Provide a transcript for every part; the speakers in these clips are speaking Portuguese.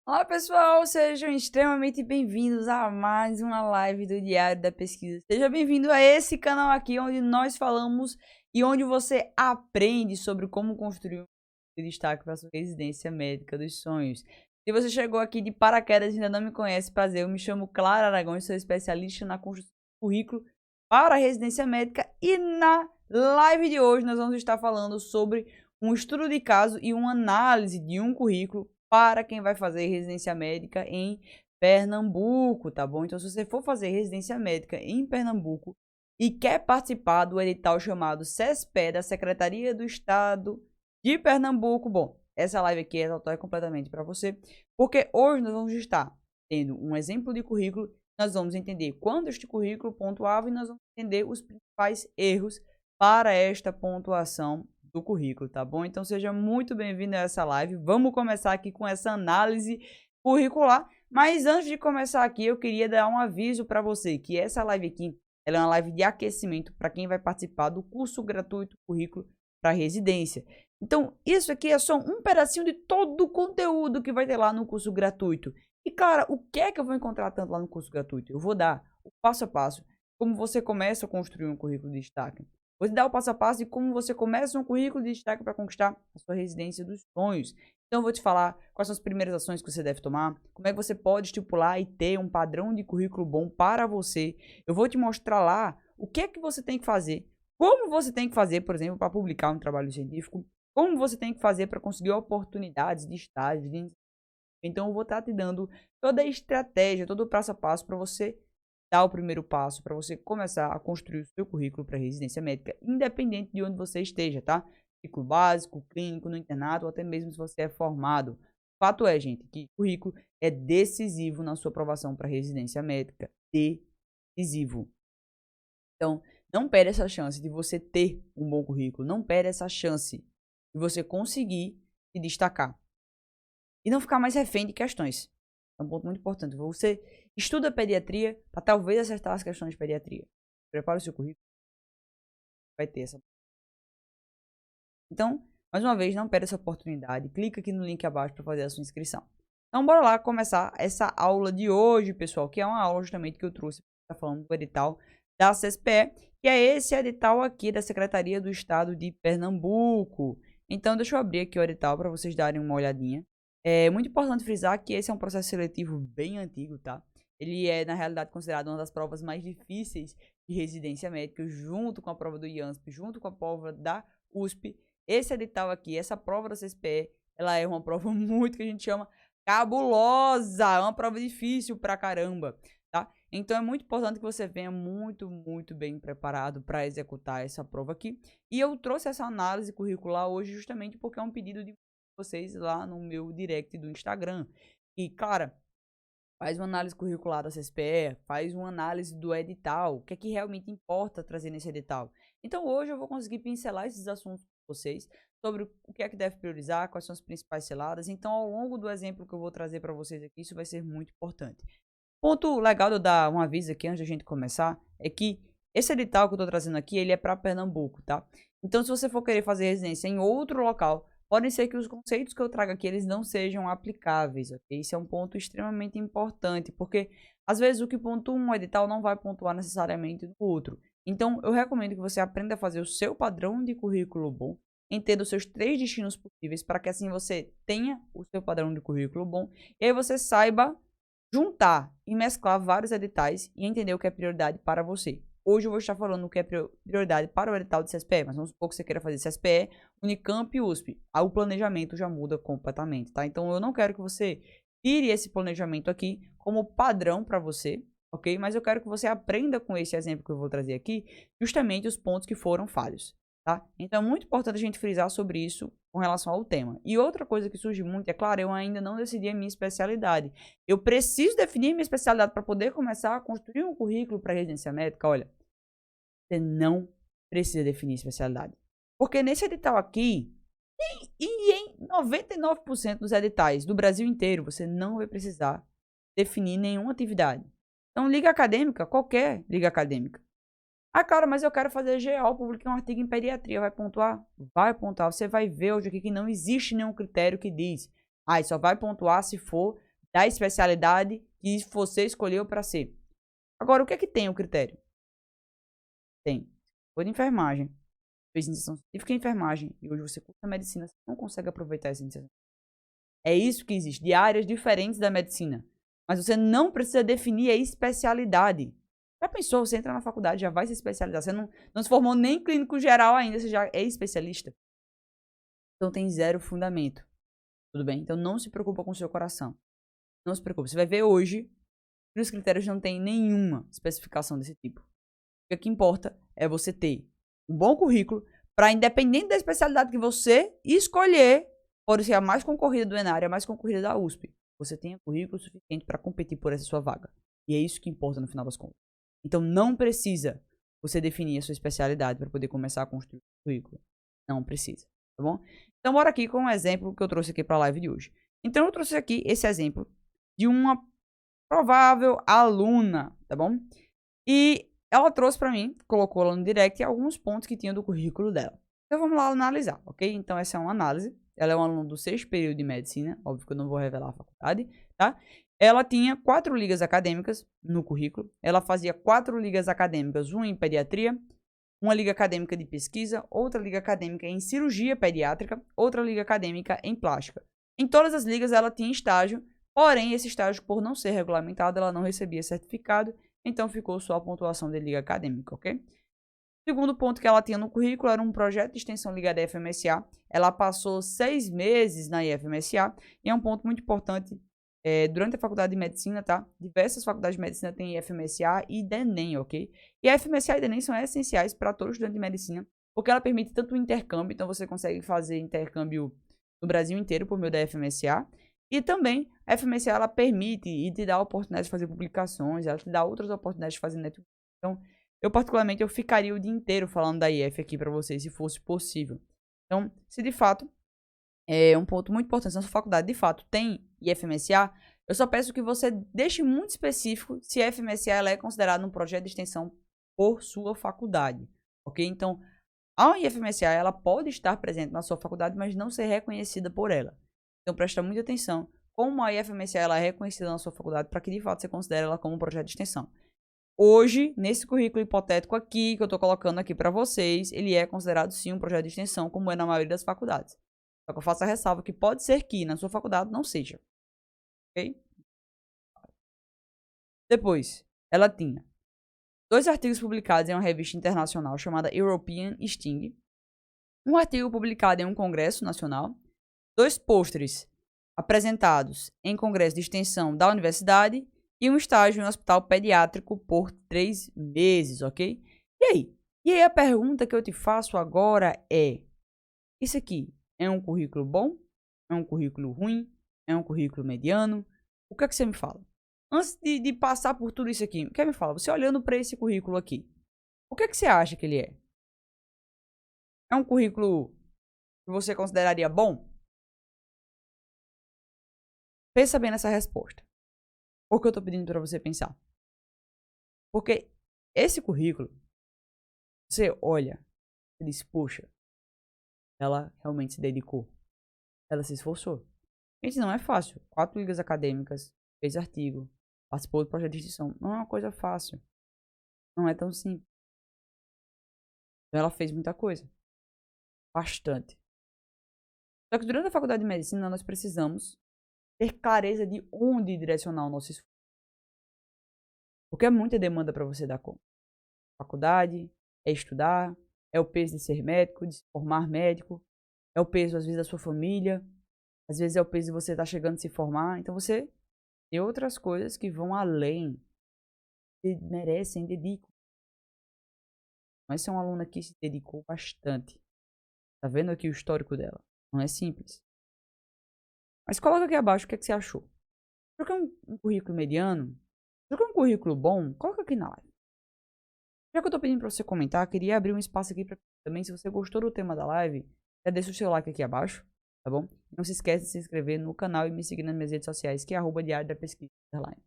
Olá pessoal, sejam extremamente bem-vindos a mais uma live do Diário da Pesquisa. Seja bem-vindo a esse canal aqui onde nós falamos e onde você aprende sobre como construir um destaque para sua residência médica dos sonhos. Se você chegou aqui de paraquedas e ainda não me conhece, prazer, eu me chamo Clara Aragão e sou especialista na construção de currículo para a residência médica e na live de hoje nós vamos estar falando sobre um estudo de caso e uma análise de um currículo para quem vai fazer residência médica em Pernambuco, tá bom? Então, se você for fazer residência médica em Pernambuco e quer participar do edital chamado SESPE, da Secretaria do Estado de Pernambuco, bom, essa live aqui é completamente para você, porque hoje nós vamos estar tendo um exemplo de currículo, nós vamos entender quando este currículo pontuava e nós vamos entender os principais erros para esta pontuação do currículo, tá bom? Então seja muito bem-vindo a essa live. Vamos começar aqui com essa análise curricular, mas antes de começar aqui, eu queria dar um aviso para você, que essa live aqui, ela é uma live de aquecimento para quem vai participar do curso gratuito Currículo para Residência. Então, isso aqui é só um pedacinho de todo o conteúdo que vai ter lá no curso gratuito. E, cara, o que é que eu vou encontrar tanto lá no curso gratuito? Eu vou dar o passo a passo, como você começa a construir um currículo de destaque. Vou te dar o passo a passo de como você começa um currículo de destaque para conquistar a sua residência dos sonhos. Então, eu vou te falar quais são as primeiras ações que você deve tomar, como é que você pode estipular e ter um padrão de currículo bom para você. Eu vou te mostrar lá o que é que você tem que fazer, como você tem que fazer, por exemplo, para publicar um trabalho científico, como você tem que fazer para conseguir oportunidades de estágio. Então, eu vou estar te dando toda a estratégia, todo o passo a passo para você dar o primeiro passo para você começar a construir o seu currículo para residência médica, independente de onde você esteja, tá? Ciclo básico, clínico, no internato, ou até mesmo se você é formado. O fato é, gente, que o currículo é decisivo na sua aprovação para residência médica. Decisivo. Então, não perde essa chance de você ter um bom currículo. Não perde essa chance de você conseguir se destacar. E não ficar mais refém de questões. É um ponto muito importante. Você estuda pediatria para talvez acertar as questões de pediatria. Prepara o seu currículo. Vai ter essa. Então, mais uma vez, não perca essa oportunidade. Clica aqui no link abaixo para fazer a sua inscrição. Então, bora lá começar essa aula de hoje, pessoal, que é uma aula justamente que eu trouxe para falando do edital da CSPE, que é esse edital aqui da Secretaria do Estado de Pernambuco. Então, deixa eu abrir aqui o edital para vocês darem uma olhadinha. É muito importante frisar que esse é um processo seletivo bem antigo, tá? Ele é, na realidade, considerado uma das provas mais difíceis de residência médica, junto com a prova do IANSP, junto com a prova da USP. Esse edital aqui, essa prova da CSPE, ela é uma prova muito que a gente chama cabulosa, é uma prova difícil pra caramba, tá? Então é muito importante que você venha muito bem preparado para executar essa prova aqui. E eu trouxe essa análise curricular hoje justamente porque é um pedido de vocês lá no meu direct do Instagram. E, cara, faz uma análise curricular da CSPE, faz uma análise do edital, o que é que realmente importa trazer nesse edital. Então, hoje eu vou conseguir pincelar esses assuntos com vocês, sobre o que é que deve priorizar, quais são as principais seladas. Então, ao longo do exemplo que eu vou trazer para vocês aqui, isso vai ser muito importante. Ponto legal de eu dar um aviso aqui antes da gente começar, é que esse edital que eu estou trazendo aqui, ele é para Pernambuco, tá? Então, se você for querer fazer residência em outro local, podem ser que os conceitos que eu trago aqui, eles não sejam aplicáveis, ok? Isso é um ponto extremamente importante, porque às vezes o que pontua um edital não vai pontuar necessariamente no outro. Então, eu recomendo que você aprenda a fazer o seu padrão de currículo bom, entenda os seus 3 destinos possíveis, para que assim você tenha o seu padrão de currículo bom, e aí você saiba juntar e mesclar vários editais e entender o que é prioridade para você. Hoje eu vou estar falando o que é prioridade para o edital de CSPE, mas vamos supor que você queira fazer CSPE, Unicamp e USP. Aí o planejamento já muda completamente, tá? Então eu não quero que você tire esse planejamento aqui como padrão para você, ok? Mas eu quero que você aprenda com esse exemplo que eu vou trazer aqui, justamente os pontos que foram falhos, tá? Então é muito importante a gente frisar sobre isso com relação ao tema. E outra coisa que surge muito, é claro, eu ainda não decidi a minha especialidade. Eu preciso definir minha especialidade para poder começar a construir um currículo para residência médica. Olha, você não precisa definir especialidade. Porque nesse edital aqui, e em 99% dos editais do Brasil inteiro, você não vai precisar definir nenhuma atividade. Então, liga acadêmica, qualquer liga acadêmica. Ah, cara, mas eu quero fazer GO, publiquei um artigo em pediatria, vai pontuar? Vai pontuar. Você vai ver hoje aqui que não existe nenhum critério que diz, só vai pontuar se for da especialidade que você escolheu para ser. Agora, o que é que tem o critério? Tem. Foi de enfermagem. Fez iniciação científica em enfermagem. E hoje você cursa medicina, você não consegue aproveitar essa iniciação. É isso que existe. De áreas diferentes da medicina. Mas você não precisa definir a especialidade. Já pensou? Você entra na faculdade, já vai se especializar. Você não se formou nem clínico geral ainda, você já é especialista. Então tem zero fundamento. Tudo bem? Então não se preocupa com o seu coração. Não se preocupe. Você vai ver hoje que os critérios não tem nenhuma especificação desse tipo. O que importa é você ter um bom currículo para, independente da especialidade que você escolher, pode ser a mais concorrida do Enário, a mais concorrida da USP. Você tenha currículo suficiente para competir por essa sua vaga. E é isso que importa no final das contas. Então não precisa você definir a sua especialidade para poder começar a construir o currículo. Não precisa, tá bom? Então bora aqui com um exemplo que eu trouxe aqui para a live de hoje. Então eu trouxe aqui esse exemplo de uma provável aluna, tá bom? E ela trouxe para mim, colocou lá no direct alguns pontos que tinha do currículo dela. Então vamos lá analisar, ok? Então essa é uma análise. Ela é uma aluna do 6º período de medicina, óbvio que eu não vou revelar a faculdade, tá? Ela tinha 4 ligas acadêmicas no currículo. Ela fazia 4 ligas acadêmicas, uma em pediatria, uma liga acadêmica de pesquisa, outra liga acadêmica em cirurgia pediátrica, outra liga acadêmica em plástica. Em todas as ligas ela tinha estágio, porém esse estágio, por não ser regulamentado, ela não recebia certificado, então ficou só a pontuação de liga acadêmica, ok? O segundo ponto que ela tinha no currículo era um projeto de extensão ligado à IFMSA. Ela passou 6 meses na IFMSA e é um ponto muito importante durante a faculdade de medicina, tá? Diversas faculdades de medicina têm IFMSA e DENEM, ok? E a IFMSA e DENEM são essenciais para todo estudante de medicina, porque ela permite tanto o intercâmbio, então você consegue fazer intercâmbio no Brasil inteiro por meio da IFMSA, e também a IFMSA ela permite e te dá a oportunidade de fazer publicações, ela te dá outras oportunidades de fazer network. Então, eu particularmente eu ficaria o dia inteiro falando da IF aqui para vocês, se fosse possível. Então, se de fato é um ponto muito importante na sua faculdade, de fato, tem IFMSA, eu só peço que você deixe muito específico se a IFMSA ela é considerada um projeto de extensão por sua faculdade, ok? Então, a IFMSA ela pode estar presente na sua faculdade, mas não ser reconhecida por ela. Então, presta muita atenção como a IFMSA ela é reconhecida na sua faculdade para que, de fato, você considere ela como um projeto de extensão. Hoje, nesse currículo hipotético aqui, que eu estou colocando aqui para vocês, ele é considerado sim um projeto de extensão, como é na maioria das faculdades. Só que eu faço a ressalva que pode ser que na sua faculdade não seja. Ok? Depois, ela tinha 2 artigos publicados em uma revista internacional chamada European Sting, um artigo publicado em um congresso nacional, 2 pôsteres apresentados em congresso de extensão da universidade e um estágio em um hospital pediátrico por 3 meses, ok? E aí? E aí a pergunta que eu te faço agora é: isso aqui é um currículo bom? É um currículo ruim? É um currículo mediano? O que é que você me fala? Antes de passar por tudo isso aqui, o que é que me fala? Você olhando para esse currículo aqui, o que é que você acha que ele é? É um currículo que você consideraria bom? Pensa bem nessa resposta. Por que eu estou pedindo para você pensar? Porque esse currículo, você olha e diz, poxa, ela realmente se dedicou. Ela se esforçou. Gente, não é fácil. 4 ligas acadêmicas, fez artigo, participou do projeto de extensão. Não é uma coisa fácil. Não é tão simples. Então ela fez muita coisa. Bastante. Só que durante a faculdade de medicina nós precisamos ter clareza de onde direcionar o nosso esforço. Porque é muita demanda para você dar conta. Faculdade, é estudar, é o peso de ser médico, de se formar médico, é o peso às vezes da sua família, às vezes é o peso de você estar chegando a se formar. Então você tem outras coisas que vão além, que merecem, dedicam. Mas essa é uma aluna que se dedicou bastante. Tá vendo aqui o histórico dela? Não é simples. Mas coloca aqui abaixo o que, é que você achou. Se é um currículo mediano, se é um currículo bom, coloca aqui na live. Já que eu tô pedindo pra você comentar, queria abrir um espaço aqui pra também, se você gostou do tema da live, já deixa o seu like aqui abaixo, tá bom? Não se esquece de se inscrever no canal e me seguir nas minhas redes sociais, que é @diário da pesquisa underline,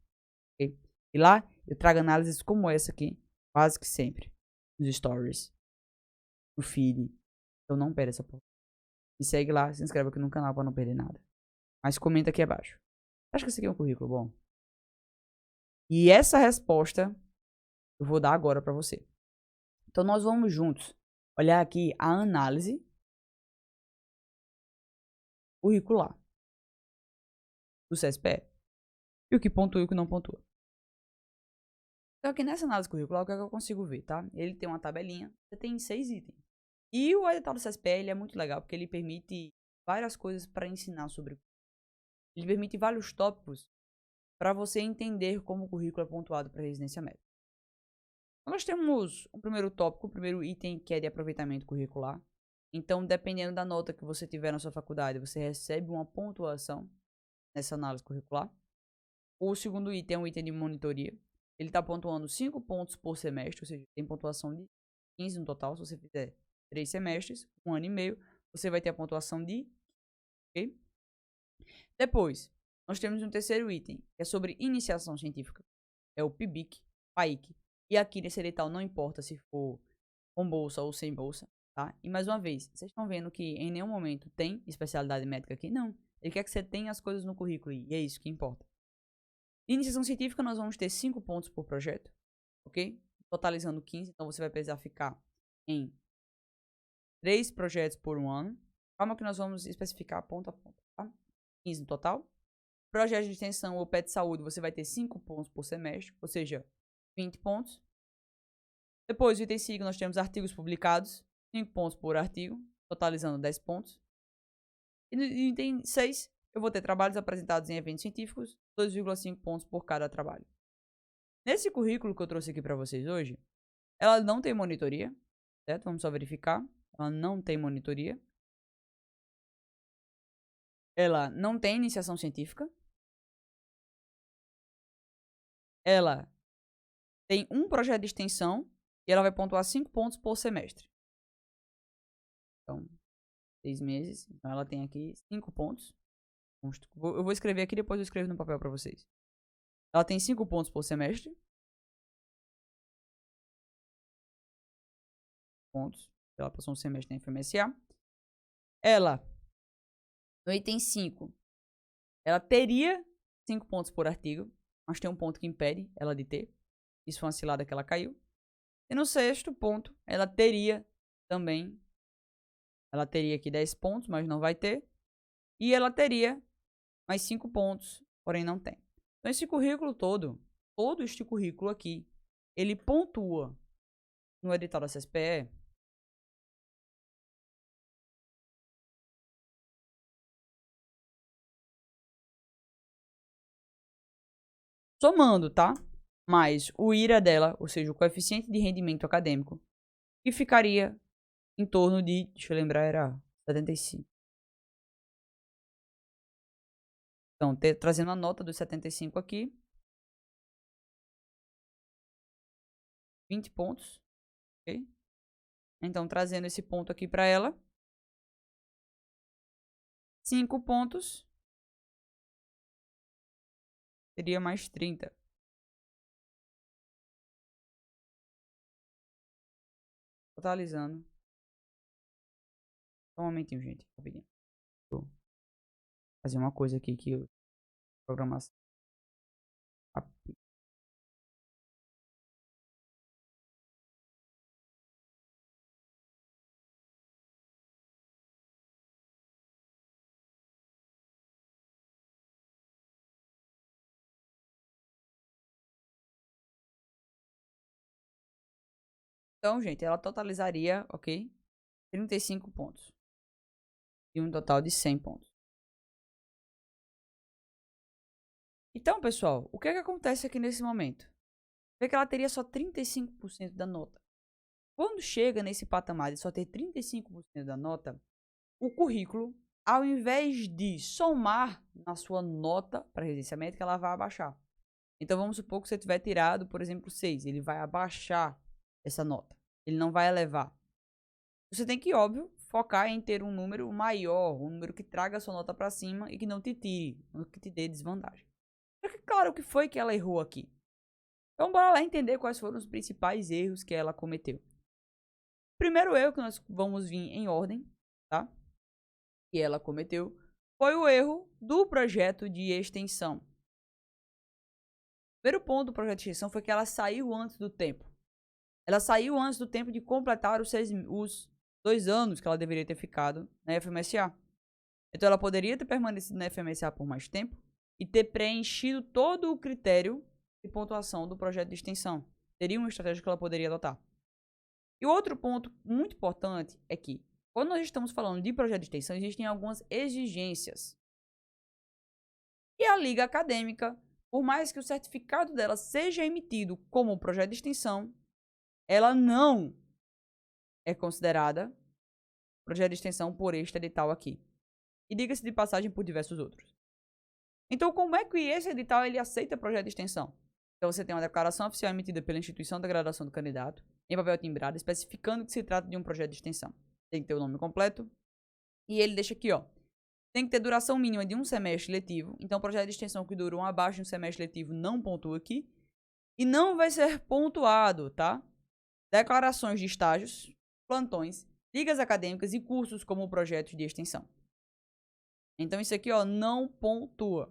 ok? E lá eu trago análises como essa aqui, quase que sempre, nos stories, no feed. Então não perca essa porra. Me segue lá, se inscreve aqui no canal pra não perder nada. Mas comenta aqui abaixo. Acho que esse aqui é um currículo bom. E essa resposta eu vou dar agora para você. Então, nós vamos juntos olhar aqui a análise curricular do CSPE. E o que pontua e o que não pontua. Então, aqui nessa análise curricular, o que é que eu consigo ver, tá? Ele tem uma tabelinha, você tem 6 itens. E o edital do CSPE, ele é muito legal, porque ele permite várias coisas para ensinar sobre. Ele permite vários tópicos para você entender como o currículo é pontuado para residência médica. Nós temos um primeiro tópico, o primeiro item, que é de aproveitamento curricular. Então, dependendo da nota que você tiver na sua faculdade, você recebe uma pontuação nessa análise curricular. O segundo item é um item de monitoria. Ele está pontuando 5 pontos por semestre, ou seja, tem pontuação de 15 no total. Se você fizer 3 semestres, 1 ano e meio, você vai ter a pontuação de... Okay? Depois, nós temos um terceiro item, que é sobre iniciação científica. É o PIBIC, PAIC. E aqui nesse edital não importa se for com bolsa ou sem bolsa, tá? E mais uma vez, vocês estão vendo que em nenhum momento tem especialidade médica aqui? Não. Ele quer que você tenha as coisas no currículo e é isso que importa. Iniciação científica, nós vamos ter 5 pontos por projeto, ok? Totalizando 15, então você vai precisar ficar em 3 projetos por um ano. Calma que nós vamos especificar ponto a ponto, tá? 15 no total. Projeto de extensão ou PET de saúde, você vai ter 5 pontos por semestre, ou seja, 20 pontos. Depois, o item 5, nós temos artigos publicados, 5 pontos por artigo, totalizando 10 pontos. E no item 6, eu vou ter trabalhos apresentados em eventos científicos, 2,5 pontos por cada trabalho. Nesse currículo que eu trouxe aqui para vocês hoje, ela não tem monitoria, certo? Vamos só verificar. Ela não tem monitoria. Ela não tem iniciação científica. Ela tem um projeto de extensão e ela vai pontuar 5 pontos por semestre. Então, 6 meses. Então, ela tem aqui 5 pontos. Eu vou escrever aqui, depois eu escrevo no papel para vocês. Ela tem 5 pontos por semestre. Pontos. Ela passou um semestre na FMSA. Ela, no item 5, ela teria 5 pontos por artigo, mas tem um ponto que impede ela de ter. Isso foi uma cilada que ela caiu. E no sexto ponto, ela teria também, ela teria aqui 10 pontos, mas não vai ter. E ela teria mais 5 pontos, porém não tem. Então esse currículo todo este currículo aqui, ele pontua no edital da CSPE somando, tá? Mais o IRA dela, ou seja, o coeficiente de rendimento acadêmico, que ficaria em torno de, deixa eu lembrar, era 75. Então, trazendo a nota dos 75 aqui. 20 pontos. Ok? Então, trazendo esse ponto aqui para ela. 5 pontos. Seria mais 30. Totalizando. Só um momentinho, gente. Rapidinho. Vou fazer uma coisa aqui que eu programação. Então, gente, ela totalizaria, ok? 35 pontos. E um total de 100 pontos. Então, pessoal, o que é que acontece aqui nesse momento? Vê que ela teria só 35% da nota. Quando chega nesse patamar de só ter 35% da nota, o currículo, ao invés de somar na sua nota para residência médica, ela vai abaixar. Então, vamos supor que você tiver tirado, por exemplo, 6. Ele vai abaixar essa nota. Ele não vai elevar. Você tem que, óbvio, focar em ter um número maior, um número que traga a sua nota para cima e que não te tire, que te dê desvantagem. Só que, claro, o que foi que ela errou aqui? Então, bora lá entender quais foram os principais erros que ela cometeu. Primeiro erro que nós vamos vir em ordem, tá? Que ela cometeu foi o erro do projeto de extensão. O primeiro ponto do projeto de extensão foi que ela saiu antes do tempo. Ela saiu antes do tempo de completar os 2 anos que ela deveria ter ficado na FMSA. Então ela poderia ter permanecido na FMSA por mais tempo e ter preenchido todo o critério de pontuação do projeto de extensão. Seria uma estratégia que ela poderia adotar. E outro ponto muito importante é que, quando nós estamos falando de projeto de extensão, existem algumas exigências. E a Liga Acadêmica, por mais que o certificado dela seja emitido como projeto de extensão, ela não é considerada projeto de extensão por este edital aqui. E diga-se de passagem por diversos outros. Então, como é que esse edital ele aceita projeto de extensão? Então, você tem uma declaração oficial emitida pela instituição da graduação do candidato, em papel timbrado, especificando que se trata de um projeto de extensão. Tem que ter o nome completo. E ele deixa aqui, ó. Tem que ter duração mínima de um semestre letivo. Então, projeto de extensão que duram abaixo de um semestre letivo não pontua aqui. E não vai ser pontuado, tá? Declarações de estágios, plantões, ligas acadêmicas e cursos como projetos de extensão. Então, isso aqui, ó, não pontua.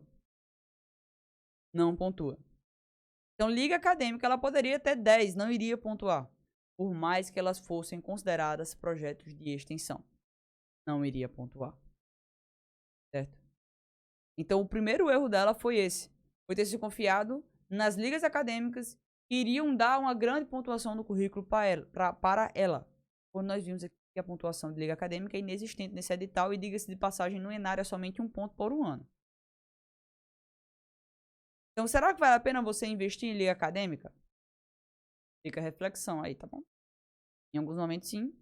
Não pontua. Então, liga acadêmica, ela poderia ter 10, não iria pontuar. Por mais que elas fossem consideradas projetos de extensão. Não iria pontuar. Certo? Então, o primeiro erro dela foi esse. Foi ter se confiado nas ligas acadêmicas que iriam dar uma grande pontuação no currículo para ela. Quando nós vimos aqui que a pontuação de liga acadêmica é inexistente nesse edital e, diga-se de passagem, no Enário é somente 1 ponto por 1 ano. Então, será que vale a pena você investir em liga acadêmica? Fica a reflexão aí, tá bom? Em alguns momentos, sim.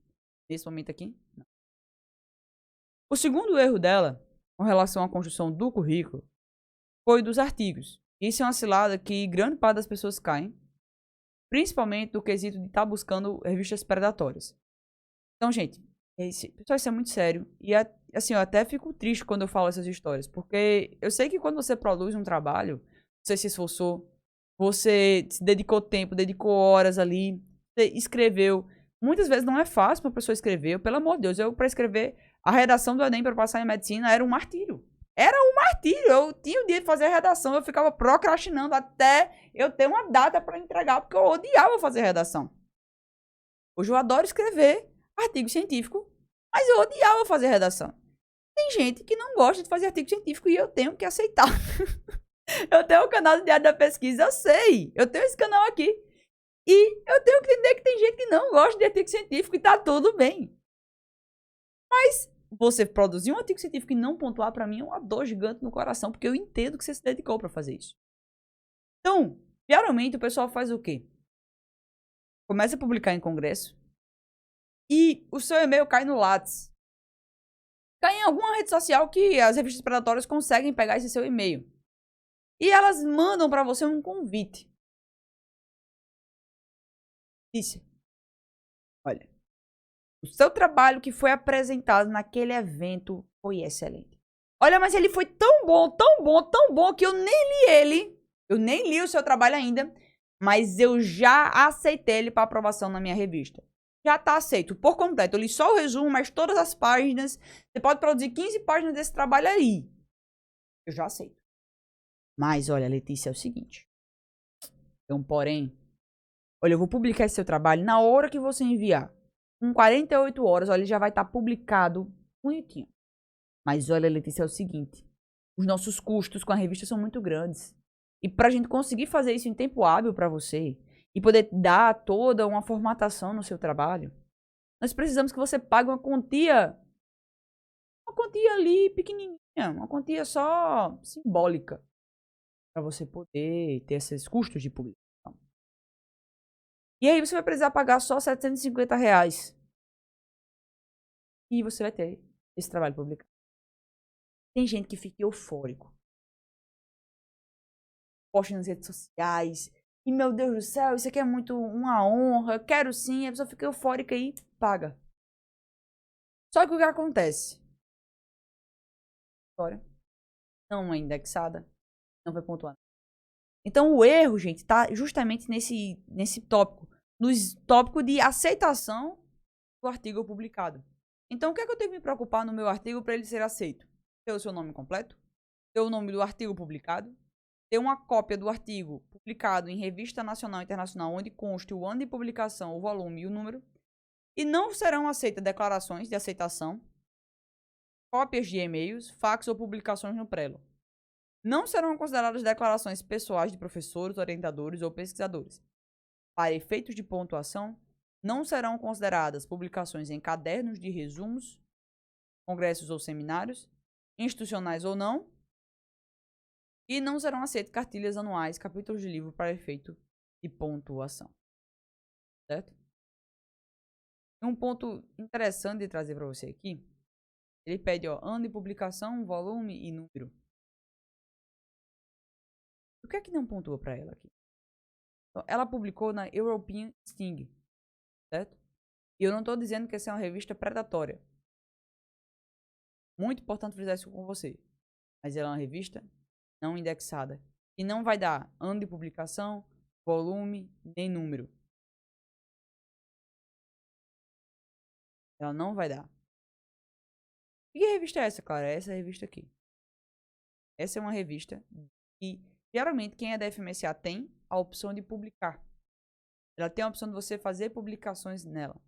Nesse momento aqui, não. O segundo erro dela, com relação à construção do currículo, foi dos artigos. Isso é uma cilada que grande parte das pessoas caem, principalmente do quesito de estar buscando revistas predatórias. Então, gente, pessoal, isso é muito sério. E, assim, eu até fico triste quando eu falo essas histórias, porque eu sei que quando você produz um trabalho, você se esforçou, você se dedicou tempo, dedicou horas ali, você escreveu. Muitas vezes não é fácil para a pessoa escrever. Pelo amor de Deus, para escrever a redação do Enem para passar em medicina era um martírio. Era um martírio. Eu tinha o dia de fazer a redação, eu ficava procrastinando até eu ter uma data para entregar, porque eu odiava fazer redação. Hoje eu adoro escrever artigo científico, mas eu odiava fazer redação. Tem gente que não gosta de fazer artigo científico e eu tenho que aceitar. Eu tenho o canal do Diário da Pesquisa, eu sei. Eu tenho esse canal aqui. E eu tenho que entender que tem gente que não gosta de artigo científico e tá tudo bem. Mas você produzir um artigo científico e não pontuar, pra mim, é uma dor gigante no coração, porque eu entendo que você se dedicou pra fazer isso. Então, geralmente o pessoal faz o quê? Começa a publicar em congresso e o seu e-mail cai no Lattes. Cai em alguma rede social que as revistas predatórias conseguem pegar esse seu e-mail. E elas mandam pra você um convite. Disse, olha, o seu trabalho que foi apresentado naquele evento foi excelente. Olha, mas ele foi tão bom, tão bom, tão bom que eu nem li ele. Eu nem li o seu trabalho ainda, mas eu já aceitei ele para aprovação na minha revista. Já tá aceito por completo. Eu li só o resumo, mas todas as páginas. Você pode produzir 15 páginas desse trabalho aí. Eu já aceito. Mas, olha, Letícia, é o seguinte. Tem um porém. Olha, eu vou publicar esse seu trabalho na hora que você enviar. Com 48 horas, olha, ele já vai estar publicado bonitinho. Mas, olha, Letícia, é o seguinte. Os nossos custos com a revista são muito grandes. E pra gente conseguir fazer isso em tempo hábil pra você e poder dar toda uma formatação no seu trabalho, nós precisamos que você pague uma quantia ali pequenininha, uma quantia só simbólica, para você poder ter esses custos de publicação. E aí você vai precisar pagar só R$750. E você vai ter esse trabalho publicado. Tem gente que fica eufórico. Posta nas redes sociais. E, meu Deus do céu, isso aqui é muito uma honra. Eu quero sim. A pessoa fica eufórica e paga. Só que o que acontece? História não é indexada. Não vai pontuar. Então, o erro, gente, tá justamente nesse tópico. No tópico de aceitação do artigo publicado. Então, o que é que eu tenho que me preocupar no meu artigo para ele ser aceito? ter o seu nome completo, ter o nome do artigo publicado, ter uma cópia do artigo publicado em revista nacional e internacional, onde conste o ano de publicação, o volume e o número, e não serão aceitas declarações de aceitação, cópias de e-mails, fax ou publicações no Prelo. Não serão consideradas declarações pessoais de professores, orientadores ou pesquisadores. Para efeitos de pontuação, não serão consideradas publicações em cadernos de resumos, congressos ou seminários, institucionais ou não, e não serão aceitas cartilhas anuais, capítulos de livro para efeito de pontuação. Certo? Um ponto interessante de trazer para você aqui, ele pede ano de publicação, volume e número. O que é que não pontua para ela aqui? Então, ela publicou na European Sting, certo? E eu não estou dizendo que essa é uma revista predatória. Muito importante frisar isso com você. Mas ela é uma revista não indexada. E não vai dar ano de publicação, volume, nem número. Ela não vai dar. E que revista é essa, Clara? É essa revista aqui. Essa é uma revista que, geralmente, quem é da FMSA tem a opção de publicar. Ela tem a opção de você fazer publicações nela.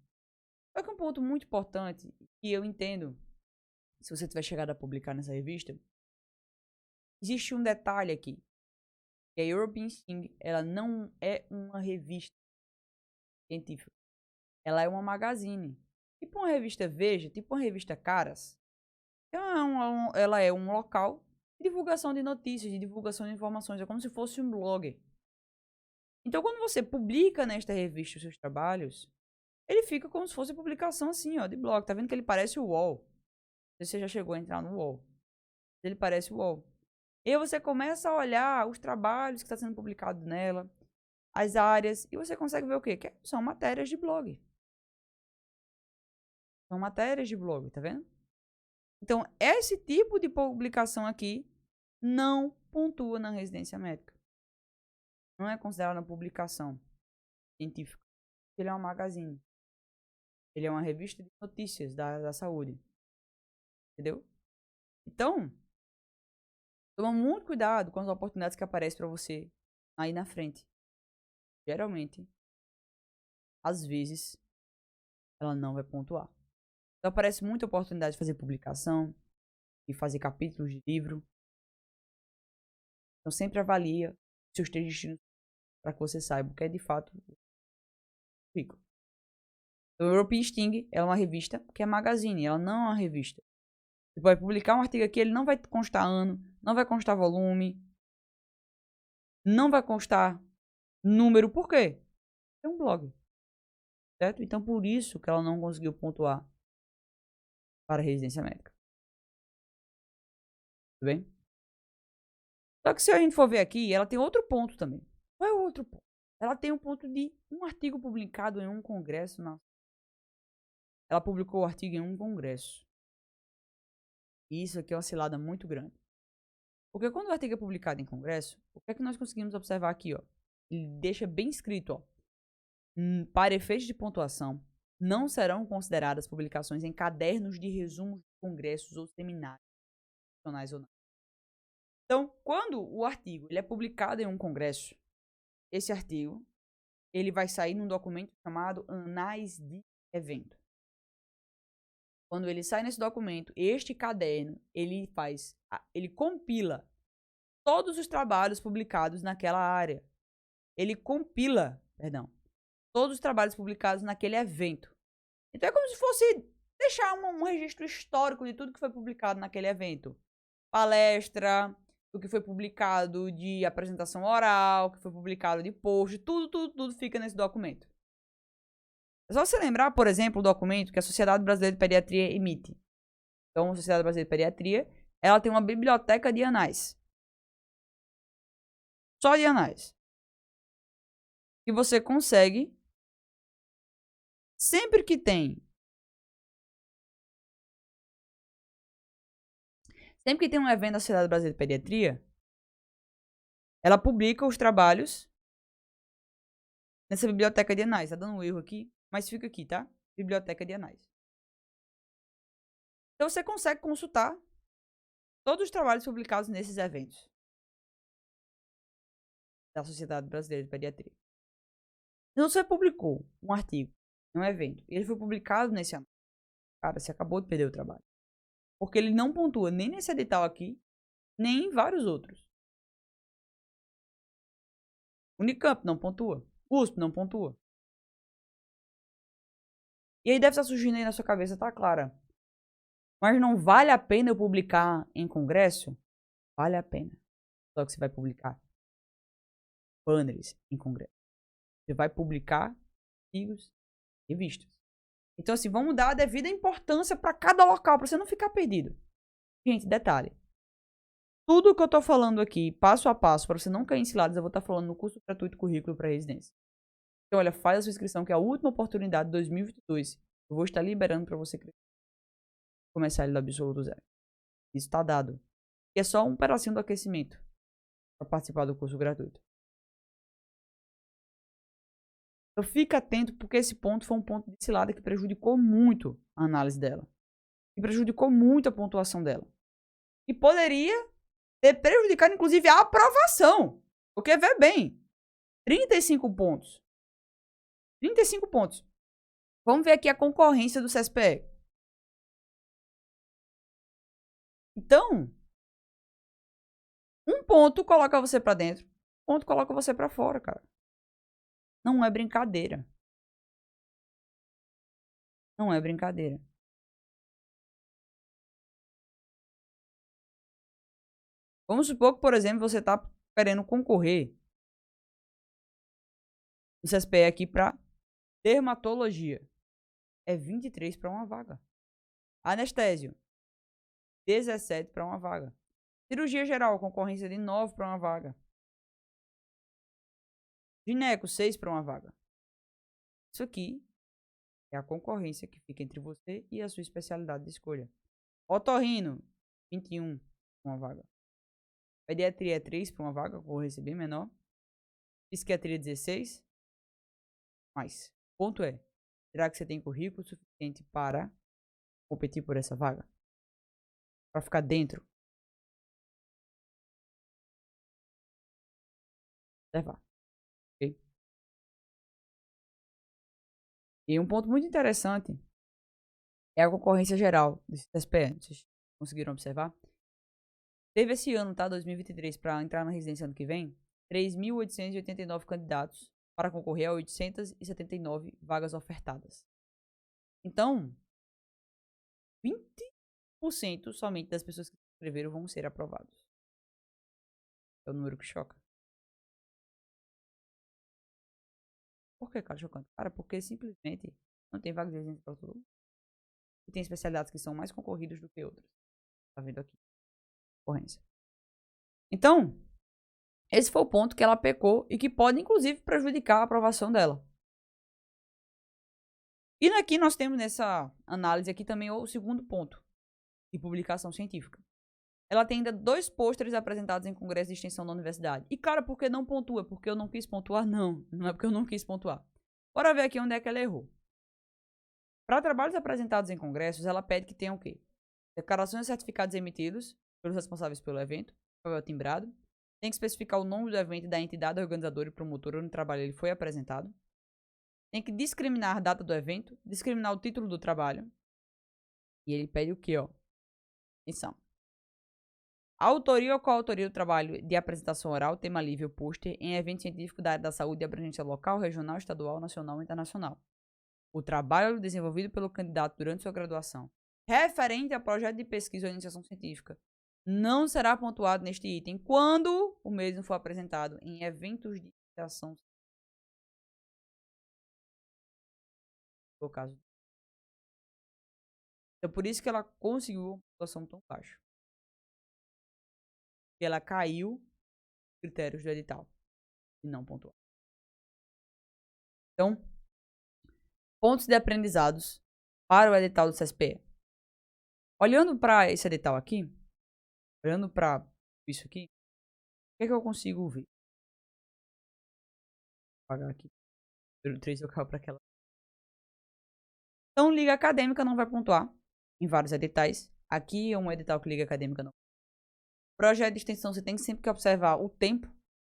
Só que um ponto muito importante, que eu entendo, se você tiver chegado a publicar nessa revista, existe um detalhe aqui. Que a European Sting, ela não é uma revista científica. Ela é uma magazine. Tipo uma revista Veja, tipo uma revista Caras. Ela é um local de divulgação de notícias, de divulgação de informações. É como se fosse um blog. Então, quando você publica nesta revista os seus trabalhos, ele fica como se fosse publicação assim, ó, de blog. Tá vendo que ele parece o UOL? Não sei se você já chegou a entrar no UOL. Ele parece o UOL. E aí você começa a olhar os trabalhos que estão sendo publicados nela, as áreas, e você consegue ver o quê? Que são matérias de blog. São matérias de blog, tá vendo? Então, esse tipo de publicação aqui não pontua na residência médica. Não é considerada uma publicação científica. Ele é um magazine. Ele é uma revista de notícias da saúde. Entendeu? Então, toma muito cuidado com as oportunidades que aparecem para você aí na frente. Geralmente, às vezes, ela não vai pontuar. Então, aparece muita oportunidade de fazer publicação, de fazer capítulos de livro. Então, sempre avalia seus três destinos para que você saiba o que é de fato rico. O European Sting é uma revista que é magazine, ela não é uma revista. Você vai publicar um artigo aqui, ele não vai constar ano, não vai constar volume, não vai constar número. Por quê? É um blog. Certo? Então, por isso que ela não conseguiu pontuar para a residência médica. Tudo bem? Só que se a gente for ver aqui, ela tem outro ponto também. Qual é o outro ponto? Ela tem um ponto de um artigo publicado em um congresso. Ela publicou o artigo em um congresso. E isso aqui é uma cilada muito grande. Porque quando o artigo é publicado em congresso, o que é que nós conseguimos observar aqui, ó? Ele deixa bem escrito, ó. Para efeitos de pontuação, não serão consideradas publicações em cadernos de resumos de congressos ou seminários, nacionais ou não. Então, quando o artigo ele é publicado em um congresso, esse artigo ele vai sair num documento chamado Anais de Evento. Quando ele sai nesse documento, este caderno, ele compila todos os trabalhos publicados naquela área. Ele compila, todos os trabalhos publicados naquele evento. Então é como se fosse deixar um registro histórico de tudo que foi publicado naquele evento. Palestra, o que foi publicado de apresentação oral, o que foi publicado de post, tudo fica nesse documento. É só você lembrar, por exemplo, o documento que a Sociedade Brasileira de Pediatria emite. Então, a Sociedade Brasileira de Pediatria, ela tem uma biblioteca de anais. Só de anais. E você consegue, sempre que tem um evento da Sociedade Brasileira de Pediatria, ela publica os trabalhos nessa biblioteca de anais. Tá dando um erro aqui, mas fica aqui, tá? Biblioteca de anais. Então você consegue consultar todos os trabalhos publicados nesses eventos da Sociedade Brasileira de Pediatria. Então, você publicou um artigo, um evento, e ele foi publicado nesse ano. Cara, você acabou de perder o trabalho. Porque ele não pontua nem nesse edital aqui, nem em vários outros. Unicamp não pontua. USP não pontua. E aí deve estar surgindo aí na sua cabeça, tá, Clara? Mas não vale a pena eu publicar em congresso? Vale a pena. Só que você vai publicar banners em congresso. Você vai publicar artigos, revistas. Então, assim, vamos dar a devida importância para cada local, para você não ficar perdido. Gente, detalhe. Tudo que eu tô falando aqui, passo a passo, para você não cair em ciladas, eu vou estar falando no curso gratuito Currículo para Residência. Então, olha, faz a sua inscrição, que é a última oportunidade de 2022. Eu vou estar liberando para você começar ele do absoluto zero. Isso está dado. E é só um pedacinho do aquecimento para participar do curso gratuito. Então, fica atento, porque esse ponto foi um ponto de cilada que prejudicou muito a análise dela. E prejudicou muito a pontuação dela. E poderia ter prejudicado, inclusive, a aprovação. Porque, vê bem, 35 pontos. 35 pontos. Vamos ver aqui a concorrência do CSPE. Então, um ponto coloca você pra dentro, um ponto coloca você pra fora, cara. Não é brincadeira. Não é brincadeira. Vamos supor que, por exemplo, você tá querendo concorrer no CSPE aqui pra dermatologia. É 23 para uma vaga. Anestésio, 17 para uma vaga. Cirurgia geral, concorrência de 9 para uma vaga. Gineco, 6 para uma vaga. Isso aqui é a concorrência que fica entre você e a sua especialidade de escolha. Otorrino, 21 para uma vaga. Pediatria é 3 para uma vaga, concorrência bem menor. Psiquiatria, 16. Mas, o ponto é, será que você tem currículo suficiente para competir por essa vaga? Para ficar dentro? Levar. Ok? E um ponto muito interessante é a concorrência geral desse SPE. Vocês conseguiram observar? Teve esse ano, tá? 2023, para entrar na residência ano que vem, 3.889 candidatos para concorrer a 879 vagas ofertadas. Então, 20% somente das pessoas que se inscreveram vão ser aprovados. É o número que choca. Por que, cara, chocante? Cara, porque simplesmente não tem vagas de residência para todo mundo. E tem especialidades que são mais concorridas do que outras. Tá vendo aqui? Concorrência. Então, esse foi o ponto que ela pecou e que pode, inclusive, prejudicar a aprovação dela. E aqui nós temos nessa análise aqui também o segundo ponto de publicação científica. Ela tem ainda 2 pôsteres apresentados em congresso de extensão da universidade. E, cara, por que não pontua? Porque eu não quis pontuar? Não, não é porque eu não quis pontuar. Bora ver aqui onde é que ela errou. Para trabalhos apresentados em congressos, ela pede que tenham o quê? Declarações e certificados emitidos pelos responsáveis pelo evento, papel timbrado. Tem que especificar o nome do evento e da entidade organizadora e promotora onde o trabalho ele foi apresentado. Tem que discriminar a data do evento, discriminar o título do trabalho. E ele pede o quê, ó? Atenção. A autoria ou coautoria do trabalho de apresentação oral, tema livre ou pôster em evento científico da área da saúde de abrangência local, regional, estadual, nacional ou internacional. O trabalho desenvolvido pelo candidato durante sua graduação, referente a projeto de pesquisa ou iniciação científica, não será pontuado neste item quando o mesmo for apresentado em eventos de iniciação científica. No caso. Então, por isso que ela conseguiu uma pontuação tão baixa. E ela caiu nos critérios do edital e não pontuou. Então, pontos de aprendizados para o edital do CSPE. Olhando para esse edital aqui, olhando para isso aqui, o que é que eu consigo ver? Vou apagar aqui. 3 eu caio para aquela. Então, liga acadêmica não vai pontuar em vários editais. Aqui é um edital que liga acadêmica não. Projeto de extensão, você tem sempre que observar o tempo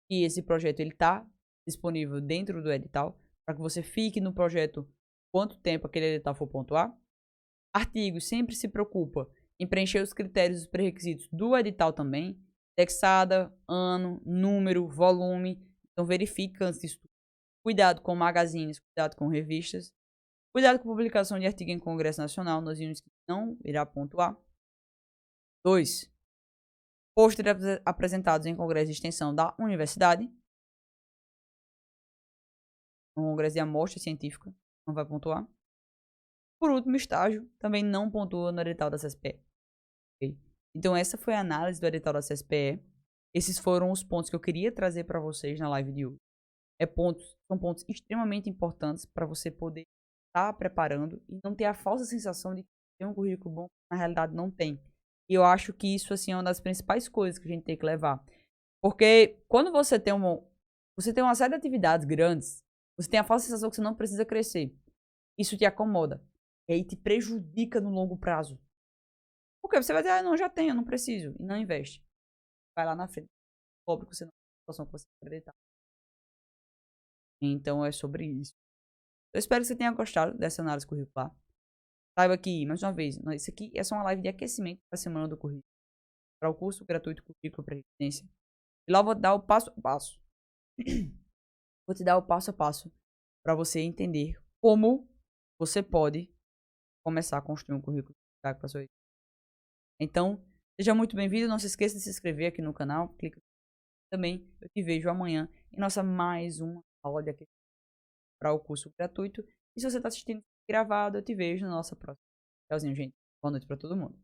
que esse projeto está disponível dentro do edital, para que você fique no projeto quanto tempo aquele edital for pontuar. Artigos, sempre se preocupa em preencher os critérios e os pré-requisitos do edital também. Textada, ano, número, volume. Então verifica antes disso. Cuidado com magazines, cuidado com revistas. Cuidado com publicação de artigo em Congresso Nacional, nós vimos que não irá pontuar. 2. Pôsteres apresentados em Congresso de Extensão da Universidade. Um Congresso de Amostra Científica, não vai pontuar. Por último, estágio, também não pontua no edital da CSPE. Okay? Então essa foi a análise do edital da CSPE. Esses foram os pontos que eu queria trazer para vocês na live de hoje. São pontos extremamente importantes para você poder estar preparando e não ter a falsa sensação de que tem um currículo bom, na realidade não tem. E eu acho que isso assim, é uma das principais coisas que a gente tem que levar. Porque quando você tem uma série de atividades grandes, você tem a falsa sensação que você não precisa crescer. Isso te acomoda. E aí te prejudica no longo prazo. Porque você vai dizer, não, já tenho, não preciso. E não investe. Vai lá na frente. Pobre que você não tem situação que você acreditar. Então é sobre isso. Eu espero que você tenha gostado dessa análise curricular. Saiba que, mais uma vez, isso aqui é só uma live de aquecimento para a semana do currículo. Para o curso gratuito Currículo para Residência. E lá eu vou dar o passo a passo. Vou te dar o passo a passo para você entender como você pode começar a construir um currículo para sua vida. Então, seja muito bem-vindo. Não se esqueça de se inscrever aqui no canal. Clica também. Eu te vejo amanhã em nossa mais uma aula de aquecimento para o curso gratuito. E se você está assistindo gravado, eu te vejo na nossa próxima. Tchauzinho, gente. Boa noite para todo mundo.